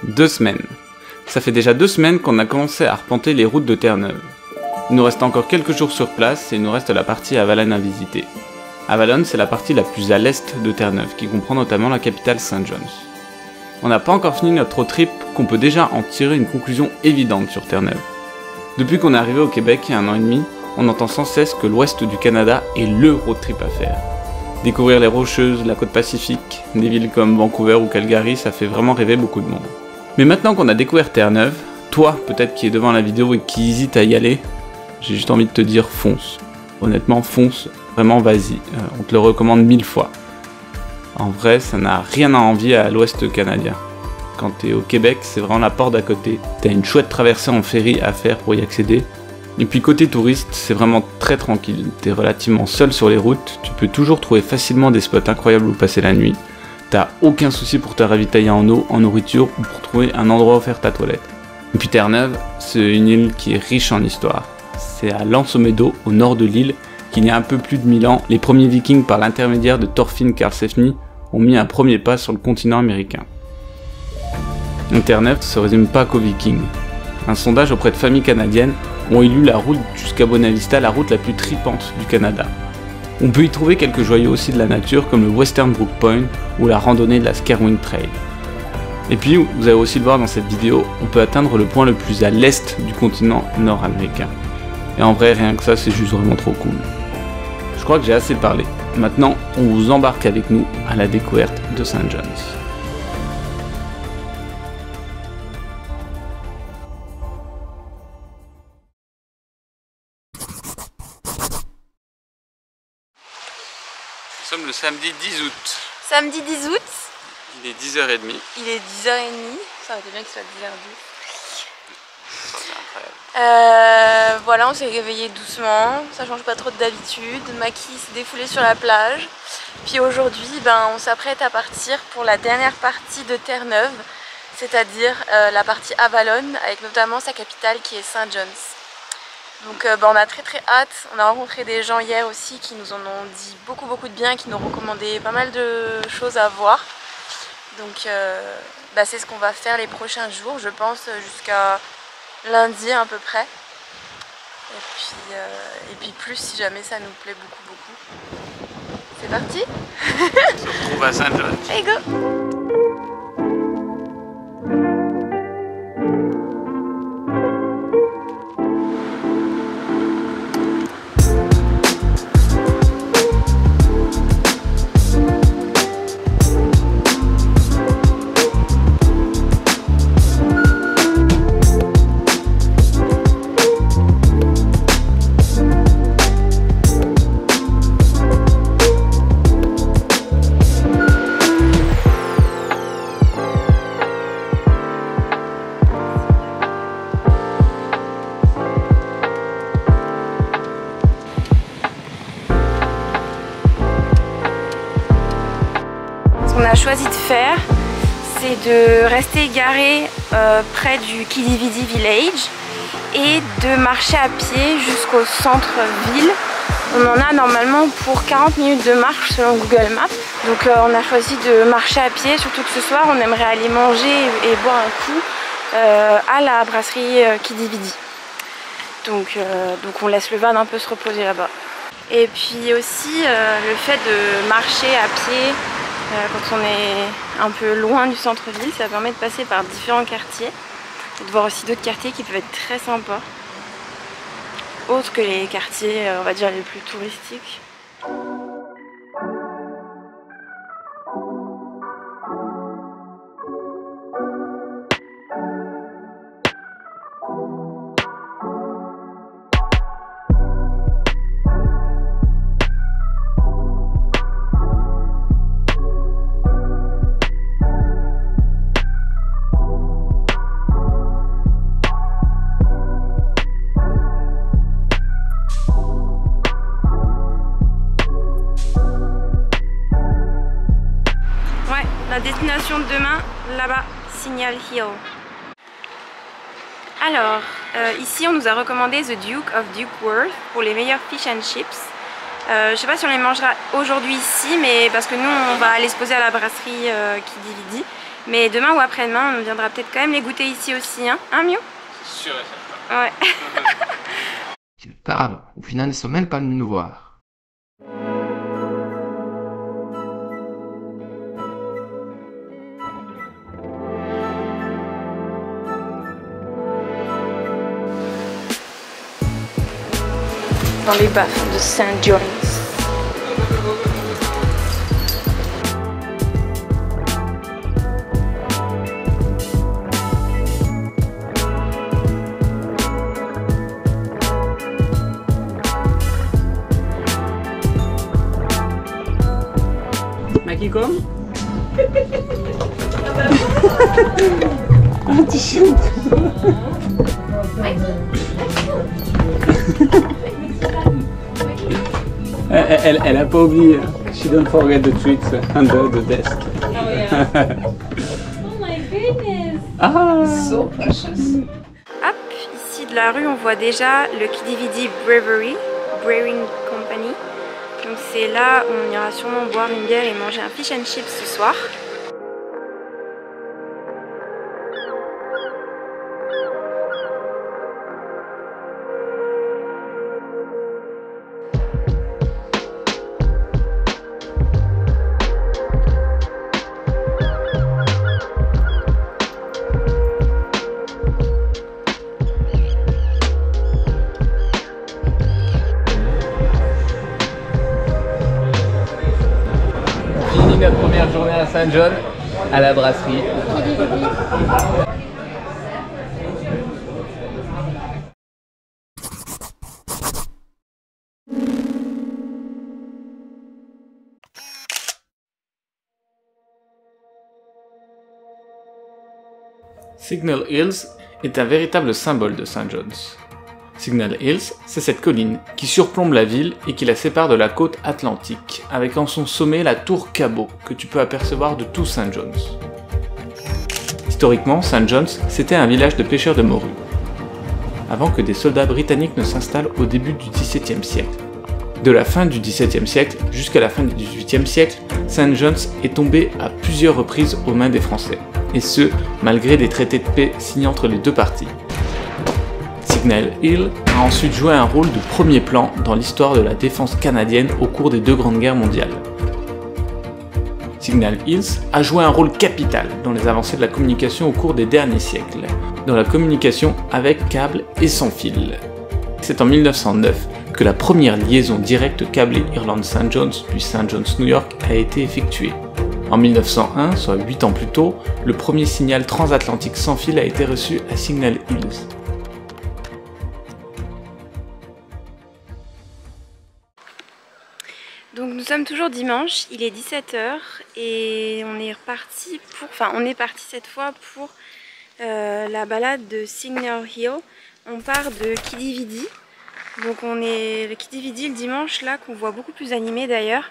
2 semaines. Ça fait déjà 2 semaines qu'on a commencé à arpenter les routes de Terre-Neuve. Il nous reste encore quelques jours sur place et il nous reste la partie Avalon à visiter. Avalon, c'est la partie la plus à l'est de Terre-Neuve, qui comprend notamment la capitale St. John's. On n'a pas encore fini notre road trip qu'on peut déjà en tirer une conclusion évidente sur Terre-Neuve. Depuis qu'on est arrivé au Québec il y a 1 an et demi, on entend sans cesse que l'ouest du Canada est LE road trip à faire. Découvrir les Rocheuses, la côte Pacifique, des villes comme Vancouver ou Calgary, ça fait vraiment rêver beaucoup de monde. Mais maintenant qu'on a découvert Terre-Neuve, toi peut-être qui es devant la vidéo et qui hésite à y aller, j'ai juste envie de te dire fonce. Honnêtement fonce, vraiment vas-y, on te le recommande 1000 fois. En vrai ça n'a rien à envier à l'ouest canadien. Quand t'es au Québec c'est vraiment la porte d'à côté, t'as une chouette traversée en ferry à faire pour y accéder. Et puis côté touriste, c'est vraiment très tranquille, t'es relativement seul sur les routes, tu peux toujours trouver facilement des spots incroyables où passer la nuit, t'as aucun souci pour te ravitailler en eau, en nourriture ou pour trouver un endroit où faire ta toilette. Et puis Terre-Neuve, c'est une île qui est riche en histoire. C'est à L'Anse-aux-Meadows, au nord de l'île, qu'il y a un peu plus de 1000 ans, les premiers vikings par l'intermédiaire de Thorfinn Karlsefni ont mis un premier pas sur le continent américain. Terre-Neuve ne se résume pas qu'aux vikings. Un sondage auprès de familles canadiennes ont élu la route jusqu'à Bonavista la route la plus tripante du Canada. On peut y trouver quelques joyaux aussi de la nature comme le Western Brook Point ou la randonnée de la Skerwin Trail. Et puis, vous allez aussi le voir dans cette vidéo, on peut atteindre le point le plus à l'est du continent nord-américain. Et en vrai, rien que ça, c'est juste vraiment trop cool. Je crois que j'ai assez parlé. Maintenant, on vous embarque avec nous à la découverte de St. John's. Nous sommes le samedi 10 août. Samedi 10 août. Il est 10h30. Il est 10h30. Ça aurait été bien qu'il soit 10h10. C'est incroyable. Voilà, on s'est réveillé doucement. Ça change pas trop d'habitude. Maki s'est défoulé sur la plage. Puis aujourd'hui, on s'apprête à partir pour la dernière partie de Terre-Neuve, c'est-à-dire la partie Avalon, avec notamment sa capitale qui est St. John's. Donc on a très hâte, on a rencontré des gens hier aussi qui nous en ont dit beaucoup de bien, qui nous ont recommandé pas mal de choses à voir. Donc c'est ce qu'on va faire les prochains jours, je pense jusqu'à lundi à peu près. Et puis plus si jamais ça nous plaît beaucoup. C'est parti. On se retrouve à St. John's. Allez go. Ce qu'on a choisi de faire, c'est de rester garé près du Kidividi Village et de marcher à pied jusqu'au centre-ville. On en a normalement pour 40 minutes de marche selon Google Maps. Donc on a choisi de marcher à pied, surtout que ce soir on aimerait aller manger et boire un coup à la brasserie Kidividi. Donc on laisse le van un peu se reposer là-bas. Et puis aussi le fait de marcher à pied quand on est un peu loin du centre-ville, ça permet de passer par différents quartiers et de voir aussi d'autres quartiers qui peuvent être très sympas, autres que les quartiers on va dire les plus touristiques. La destination de demain, là-bas, Signal Hill. Alors, ici on nous a recommandé The Duke of Dukeworth pour les meilleurs fish and chips. Je sais pas si on les mangera aujourd'hui ici, mais parce que nous on va aller se poser à la brasserie Kidividi Mais demain ou après-demain, on viendra peut-être quand même les goûter ici aussi, hein, Miu? C'est sûr et certain. Ouais. C'est pas grave, au final, ils sont même pas venus nous voir. Dans les baffes de St. John's. Maki kom? Elle a pas oublié. She don't forget the treats under the desk. Oh yeah. Oh my goodness. Ah. So precious. Hop, ici de la rue, on voit déjà le Kidividi Brewery, Brewing Company. Donc c'est là où on ira sûrement boire une bière et manger un fish and chips ce soir. Notre première journée à St. John, à la brasserie. Signal Hills est un véritable symbole de St. John's. Signal Hills, c'est cette colline qui surplombe la ville et qui la sépare de la côte atlantique, avec en son sommet la tour Cabot que tu peux apercevoir de tout St. John's. Historiquement, St. John's, c'était un village de pêcheurs de morues, avant que des soldats britanniques ne s'installent au début du XVIIe siècle. De la fin du XVIIe siècle jusqu'à la fin du XVIIIe siècle, St. John's est tombé à plusieurs reprises aux mains des Français, et ce, malgré des traités de paix signés entre les deux parties. Signal Hill a ensuite joué un rôle de premier plan dans l'histoire de la défense canadienne au cours des deux grandes guerres mondiales. Signal Hills a joué un rôle capital dans les avancées de la communication au cours des derniers siècles, dans la communication avec câble et sans fil. C'est en 1909 que la première liaison directe câblée Irlande-St. John's puis St. John's-New York a été effectuée. En 1901, soit 8 ans plus tôt, le premier signal transatlantique sans fil a été reçu à Signal Hills. Donc nous sommes toujours dimanche, il est 17 h et on est parti cette fois pour la balade de Signal Hill. On part de Kidividi. Donc on est le Kidividi le dimanche là qu'on voit beaucoup plus animé d'ailleurs.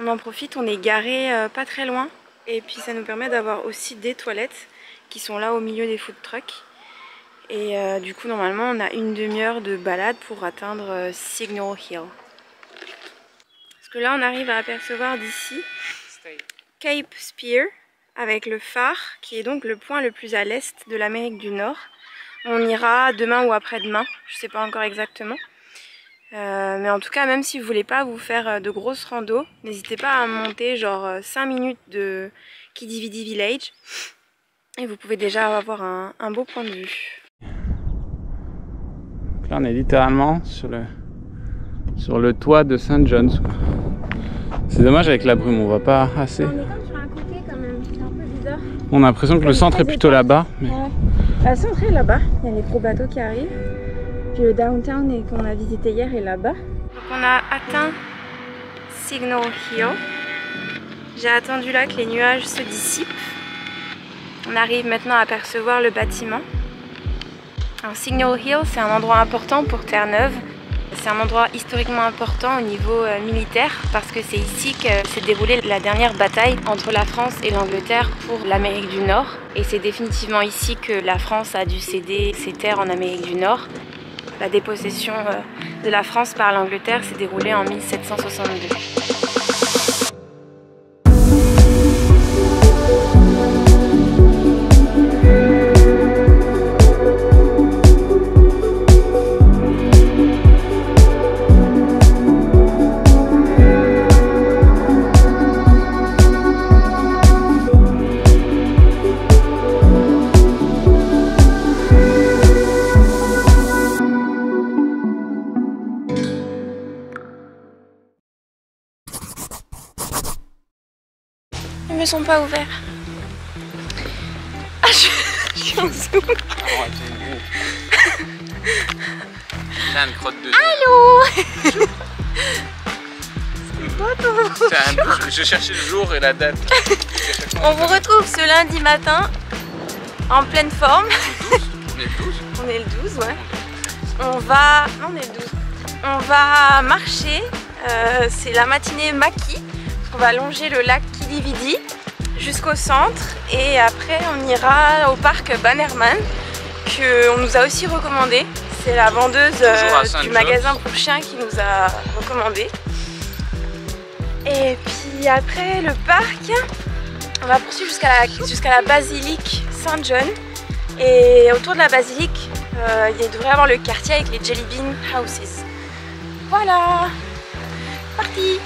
On en profite, on est garé pas très loin et puis ça nous permet d'avoir aussi des toilettes qui sont là au milieu des food trucks. Et du coup normalement on a une demi-heure de balade pour atteindre Signal Hill. Parce que là on arrive à apercevoir d'ici Cape Spear avec le phare qui est donc le point le plus à l'est de l'Amérique du Nord. On ira demain ou après-demain, je sais pas encore exactement. Mais en tout cas, même si vous voulez pas vous faire de grosses randos, n'hésitez pas à monter genre 5 minutes de Kidividi Village et vous pouvez déjà avoir un beau point de vue. Là on est littéralement sur le toit de St. John's. C'est dommage avec la brume, on voit pas assez. On est comme sur un côté quand même, c'est un peu bizarre. On a l'impression que le centre est plutôt là-bas. Mais... Ouais. Le centre est là-bas, il y a les gros bateaux qui arrivent. Puis le downtown qu'on a visité hier est là-bas. Donc on a atteint Signal Hill. J'ai attendu là que les nuages se dissipent. On arrive maintenant à apercevoir le bâtiment. Alors Signal Hill, c'est un endroit important pour Terre-Neuve. C'est un endroit historiquement important au niveau militaire parce que c'est ici que s'est déroulée la dernière bataille entre la France et l'Angleterre pour l'Amérique du Nord. Et c'est définitivement ici que la France a dû céder ses terres en Amérique du Nord. La dépossession de la France par l'Angleterre s'est déroulée en 1762. me sont pas ouverts. Ah, je suis en zoom. T'as une crotte de... Allô. C'est quoi ton... Je cherchais le jour et la date. On vous retrouve ce lundi matin en pleine forme. On est le 12. On est le 12, ouais. On va... Non, on est le 12. On va marcher. C'est la matinée maquis. On va longer le lac Kili-Vidi jusqu'au centre. Et après, on ira au parc Bannerman, qu'on nous a aussi recommandé. C'est la vendeuse du magasin pour chiens qui nous a recommandé. Et puis après le parc, on va poursuivre jusqu'à la basilique Saint-John. Et autour de la basilique, il devrait y avoir le quartier avec les Jelly Bean Houses. Voilà, parti!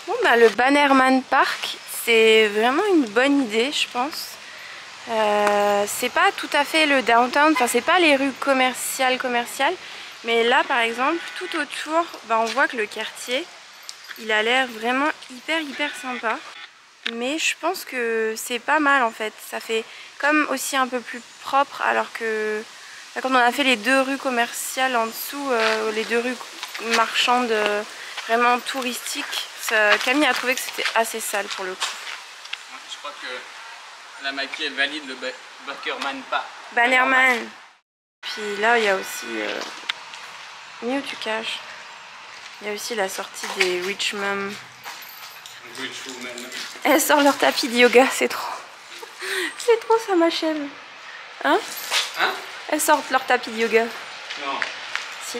Bon, bah, le Bannerman Park, c'est vraiment une bonne idée, je pense. C'est pas tout à fait le downtown, enfin c'est pas les rues commerciales, mais là par exemple, tout autour, bah, on voit que le quartier, il a l'air vraiment hyper sympa. Mais je pense que c'est pas mal en fait, ça fait comme aussi un peu plus propre, alors que là, quand on a fait les deux rues commerciales en dessous, les deux rues marchandes vraiment touristiques, Camille a trouvé que c'était assez sale pour le coup. Je crois que la maquille elle valide le Bannerman pas. Bannerman. Puis là il y a aussi mis où tu caches. Il y a aussi la sortie des Rich Mom. Elles sortent leur tapis de yoga, c'est trop. C'est trop, ça m'achève. Hein? Hein? Elles sortent leur tapis de yoga. Non. Si.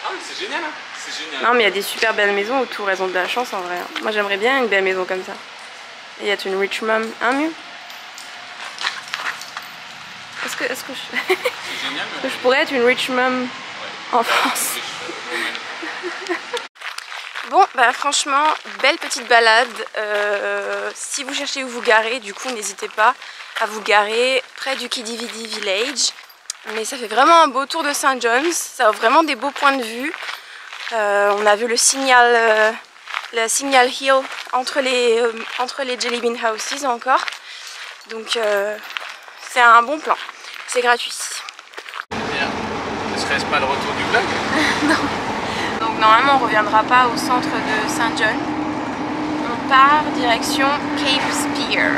Ah mais c'est génial, hein? C'est génial. Non mais il y a des super belles maisons autour, elles ont de la chance en vrai. Moi j'aimerais bien une belle maison comme ça. Et il y a une Rich Mom, un mieux. Est-ce que je pourrais être une Rich Mom en France? Bon, bah franchement, belle petite balade. Si vous cherchez où vous garer, du coup, n'hésitez pas à vous garer près du Kili-Vidi Village. Mais ça fait vraiment un beau tour de St. John's. Ça a vraiment des beaux points de vue. On a vu le Signal Hill entre les Jelly Bean Houses encore. Donc, c'est un bon plan. C'est gratuit. Ne serait-ce pas le retour du vlog? Non. Donc normalement on ne reviendra pas au centre de St. John. On part direction Cape Spear.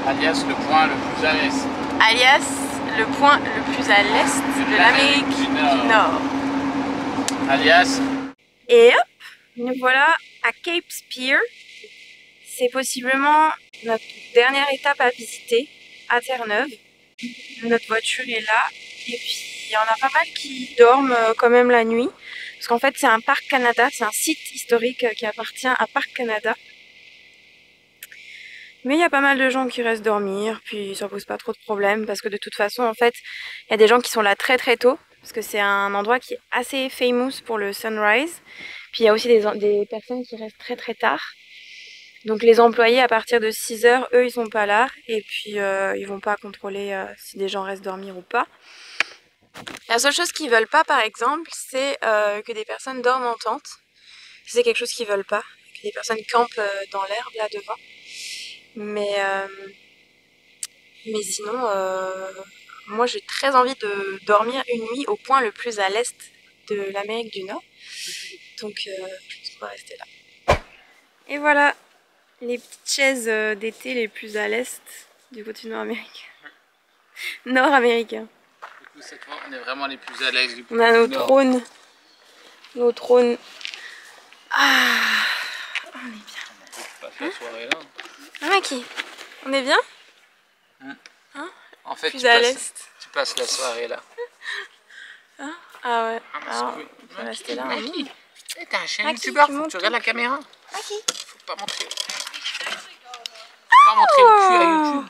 Alias le point le plus à l'est. Alias le point le plus à l'est de l'Amérique du Nord. Alias. Et hop, nous voilà à Cape Spear. C'est possiblement notre dernière étape à visiter à Terre-Neuve. Notre voiture est là. Et puis il y en a pas mal qui dorment quand même la nuit. Parce qu'en fait c'est un parc Canada, c'est un site historique qui appartient à Parc Canada. Mais il y a pas mal de gens qui restent dormir, puis ça pose pas trop de problèmes parce que de toute façon en fait il y a des gens qui sont là très tôt. Parce que c'est un endroit qui est assez famous pour le sunrise. Puis il y a aussi des personnes qui restent très tard. Donc les employés à partir de 6 h, eux ils sont pas là. Et puis ils vont pas contrôler si des gens restent dormir ou pas. La seule chose qu'ils veulent pas par exemple, c'est que des personnes dorment en tente. C'est quelque chose qu'ils veulent pas. Que des personnes campent dans l'herbe là devant. Mais sinon, moi j'ai très envie de dormir une nuit au point le plus à l'est de l'Amérique du Nord. Donc on va rester là. Et voilà les petites chaises d'été les plus à l'est du continent américain. Nord-américain. Du coup, cette fois, on est vraiment les plus à l'aise du coup. On a nos trônes. Nos trônes. Ah, on est bien. On passe la soirée là. Ah, Maki, on est bien? Hein? En fait, plus à l'est. Tu passes la soirée là. Hein? Ah ouais. Alors, on va rester là. Maki, t'es un chien Maki, youtubeur, tu faut que montes tu regardes la caméra. Maki. Faut pas montrer. Faut pas montrer le cul à YouTube.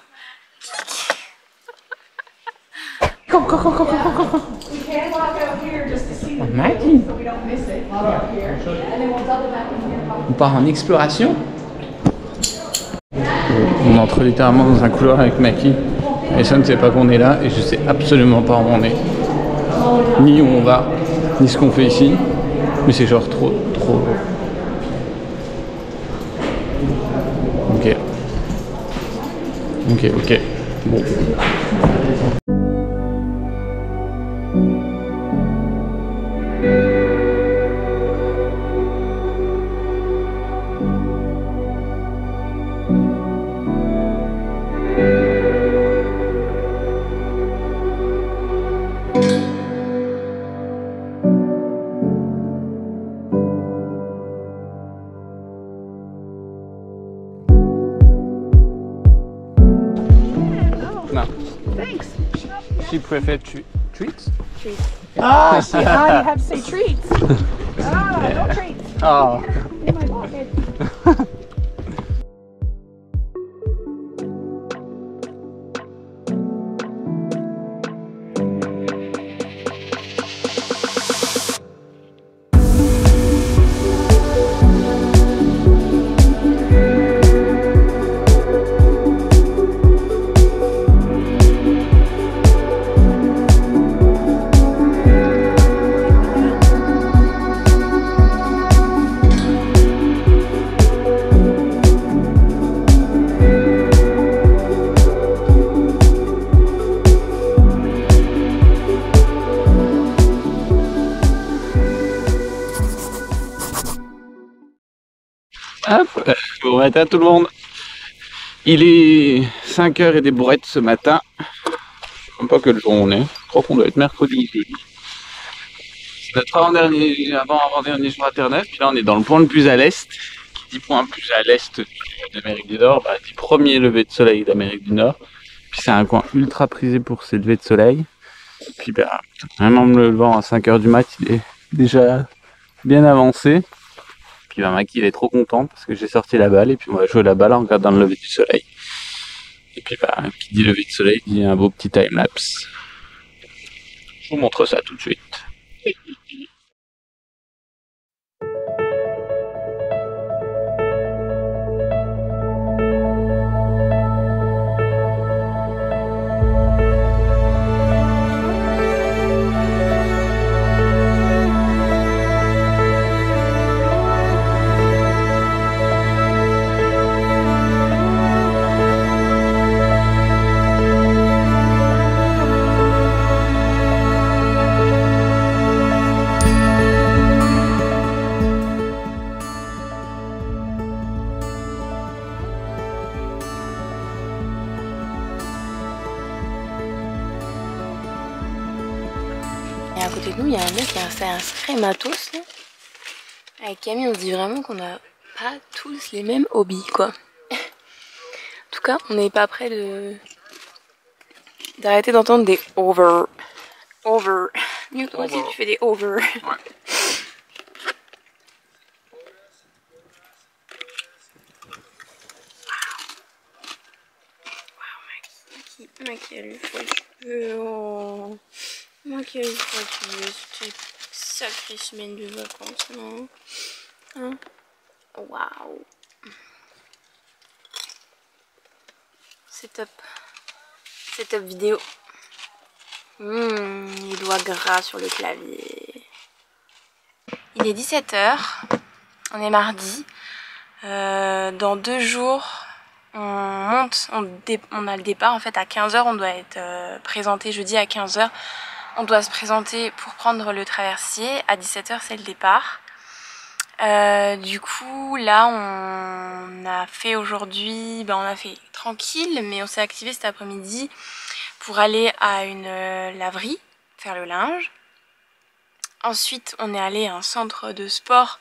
Maki, on part en exploration. On entre littéralement dans un couloir avec Maki. Et ça ne sait pas qu'on est là et je sais absolument pas où on est. Ni où on va, ni ce qu'on fait ici. Mais c'est genre trop. Ok. Bon. Thanks. She prefer treats? Treats. Ah, see, you have to say treats. No treats. Oh. In my pocket. Hop, bon matin tout le monde. Il est 5h et des bourrettes ce matin. Je sais même pas quel jour on est. Je crois qu'on doit être mercredi ou jeudi. C'est notre avant-dernier jour à Terre-Neuve. Puis là on est dans le point le plus à l'est. Qui dit point plus à l'est d'Amérique du Nord, dit premier lever de soleil d'Amérique du Nord. Puis c'est un coin ultra prisé pour ses levées de soleil. Puis même en me levant à 5h du mat, il est déjà bien avancé. Puis Maki il est trop content parce que j'ai sorti la balle et puis on va jouer la balle en regardant le lever du soleil. Et puis qui dit lever de soleil dit un beau petit time-lapse. Je vous montre ça tout de suite. Et à côté de nous, il y a un mec qui a fait un sacré matos là. Avec Camille, on se dit vraiment qu'on n'a pas tous les mêmes hobbies, quoi. En tout cas, on n'est pas près d'arrêter d'entendre des over. Mieux toi aussi, tu fais des over. Ouais. Maki, elle lui faut le cheveu. Oh. Maki, elle lui faut le cheveu. C'était une sacrée semaine de vacances, non? Hein? Waouh. C'est top. C'est top vidéo. Les doigts gras sur le clavier. Il est 17h. On est mardi. Dans 2 jours, on monte, on a le départ en fait à 15 h, on doit être présenté jeudi à 15 h. On doit se présenter pour prendre le traversier, à 17 h c'est le départ. Du coup là on a fait aujourd'hui, on a fait tranquille, mais on s'est activé cet après-midi pour aller à une laverie, faire le linge. Ensuite on est allé à un centre de sport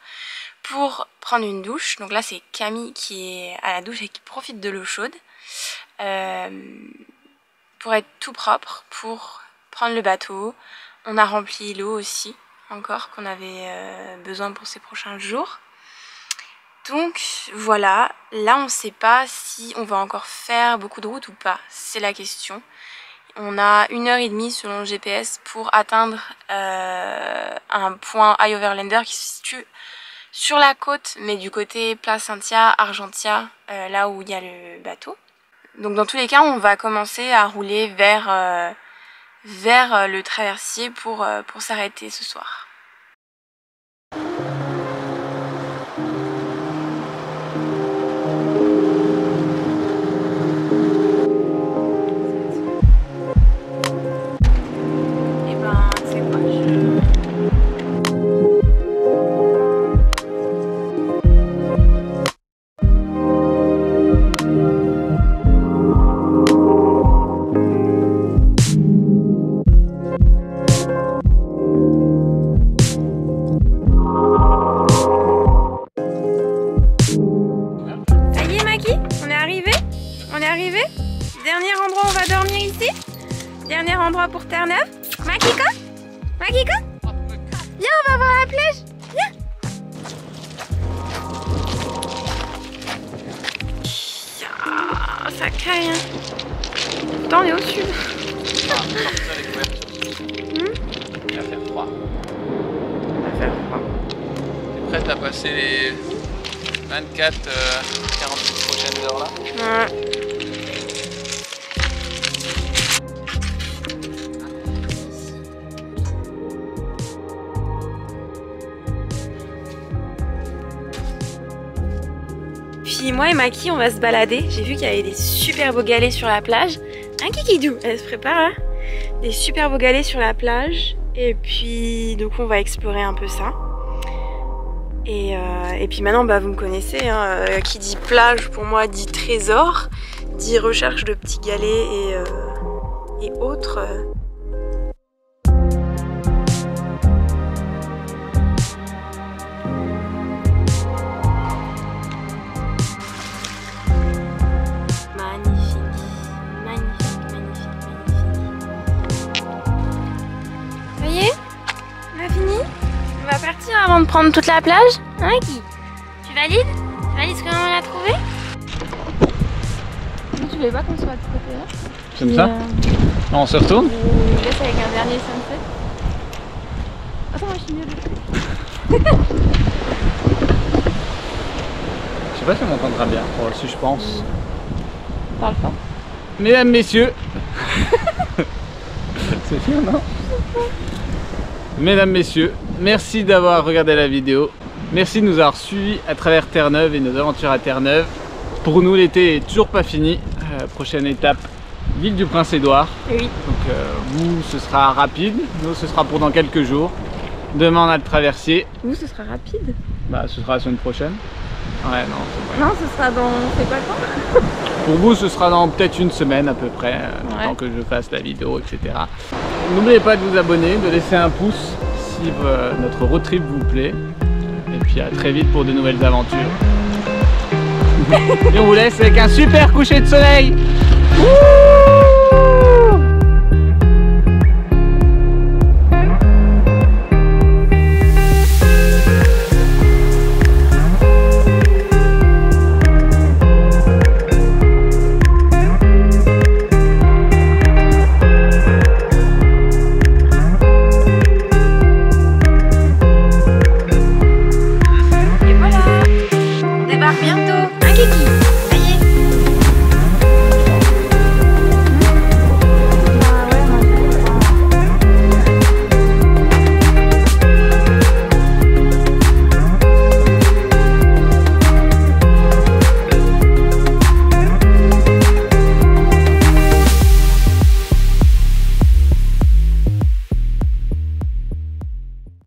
pour prendre une douche. Donc là c'est Camille qui est à la douche et qui profite de l'eau chaude pour être tout propre, pour prendre le bateau. On a rempli l'eau aussi encore qu'on avait besoin pour ces prochains jours. Donc voilà, là on ne sait pas si on va encore faire beaucoup de route ou pas, c'est la question. On a 1h30 selon le GPS pour atteindre un point High Overlander qui se situe sur la côte, mais du côté Placentia, Argentia, là où il y a le bateau. Donc dans tous les cas, on va commencer à rouler vers le traversier pour s'arrêter ce soir. Dernier endroit où on va dormir ici. Dernier endroit pour Terre-Neuve. Makiko, Makiko, viens, on va voir la plage. Viens. Ça caille. Pourtant on est au sud. Il va faire froid. Il va faire froid. T'es prête à passer les 24-48 prochaines heures là? Ouais. Puis moi et Maki on va se balader. J'ai vu qu'il y avait des super beaux galets sur la plage. Un kikidou, elle se prépare là. Des super beaux galets sur la plage. Et puis donc on va explorer un peu ça. Et puis maintenant vous me connaissez, hein, qui dit plage pour moi dit trésor, dit recherche de petits galets et autres. Avant de prendre toute la plage, hein Guy? Tu valides? Tu valides ce que maman a trouvé? Tu voulais pas qu'on soit de ce côté-là? Comme ça? On se retourne? On laisse avec un dernier sunset. Attends, moi je suis mieux dessus. Je sais pas si on m'entendra bien, oh, si je pense. Parle fort. Mesdames, messieurs. C'est sûr, non? Mesdames, messieurs, merci d'avoir regardé la vidéo. Merci de nous avoir suivis à travers Terre-Neuve et nos aventures à Terre-Neuve. Pour nous, l'été est toujours pas fini. Prochaine étape, Ville du Prince-Édouard. Oui. Donc vous, ce sera rapide. Nous, ce sera pour dans quelques jours. Demain, on a le traversier. Vous, ce sera rapide? Bah, ce sera la semaine prochaine. Ouais, non, c'est non, ce sera dans... C'est quoi le temps? Pour vous, ce sera dans peut-être une semaine à peu près, le temps que je fasse la vidéo, etc. N'oubliez pas de vous abonner, de laisser un pouce si notre road trip vous plaît. Et puis à très vite pour de nouvelles aventures. Et on vous laisse avec un super coucher de soleil. Wouh!